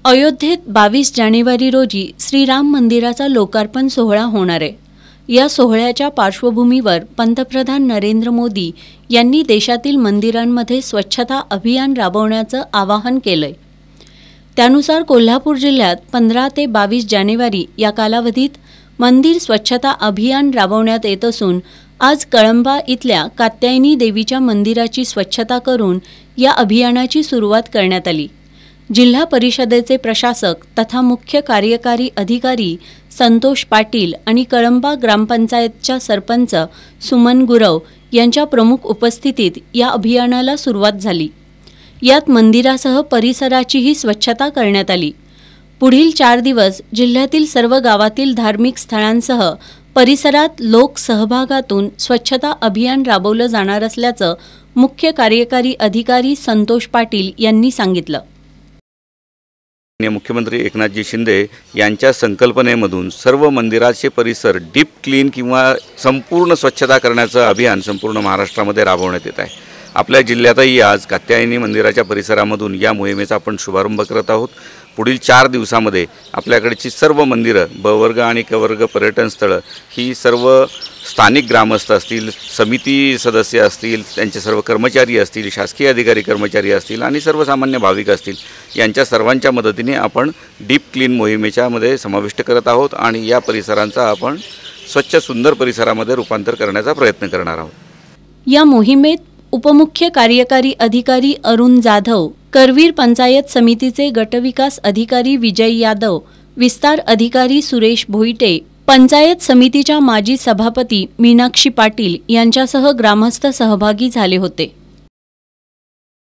अयोध्येत 22 जानेवारी रोजी श्रीराम मंदिराचा लोकार्पण सोहळा होणार आहे। या सोहळ्याच्या पार्श्वभूमीवर पंतप्रधान नरेंद्र मोदी यांनी देशातील मंदिरांमध्ये स्वच्छता अभियान राबवण्याचं आवाहन केलंय। त्यानुसार कोल्हापूर जिल्ह्यात 15 ते 22 जानेवारी या कालावधीत मंदिर स्वच्छता अभियान राबवण्यात येत असून आज कळंबा इथल्या कात्यायनी देवीच्या मंदिराची स्वच्छता करून या अभियानाची सुरुवात करण्यात आली। जिल्हा परिषदेचे प्रशासक तथा मुख्य कार्यकारी अधिकारी संतोष पाटील आणि कळंबा ग्रामपंचायतच्या सरपंच सुमन गुरव यांच्या प्रमुख उपस्थितीत या अभियानाला सुरुवात झाली। यात मंदिरासह परिसराचीही स्वच्छता करण्यात आली। पुढील 4 दिवस जिल्ह्यातील सर्व गावातील धार्मिक स्थळांसह परिसरात लोक सहभागातून स्वच्छता अभियान राबवलं जाणार असल्याचं मुख्य कार्यकारी अधिकारी संतोष पाटील यांनी सांगितलं। मुख्यमंत्री एकनाथजी शिंदे यांच्या संकल्पनेमधून सर्व मंदिराचे परिसर डीप क्लीन किंवा संपूर्ण स्वच्छता करण्याचं अभियान संपूर्ण महाराष्ट्रामध्ये राबवण्यात येत आहे। आपल्या जिल्ह्यातही आज कात्यायनी मंदिराच्या परिसरामधून या मोहिमेचा आपण शुभारंभ करत आहोत। पुढील 4 दिवसांमध्ये आपल्याकडची सर्व मंदिरं ब वर्ग आणि क वर्ग पर्यटन स्थळं ही सर्व स्थानिक ग्रामस्थ असतील, समिती सदस्य असतील, त्यांचे सर्व कर्मचारी असतील, शासकीय अधिकारी कर्मचारी असतील आणि सर्वसामान्य भाविक असतील, यांच्या सर्वांच्या मदतीने आपण डीप क्लीन मोहिमेच्यामध्ये समाविष्ट करत आहोत आणि या परिसरांचा आपण स्वच्छ सुंदर परिसरामध्ये रूपांतर करण्याचा प्रयत्न करणार आहोत। या मोहिमेत उपमुख्य कार्यकारी अधिकारी अरुण जाधव, करवीर पंचायत समितीचे गटविकास अधिकारी विजय यादव, विस्तार अधिकारी सुरेश भोईटे, पंचायत समितीच्या माजी सभापती मीनाक्षी पाटील यांच्यासह ग्रामस्थ सहभागी झाले होते।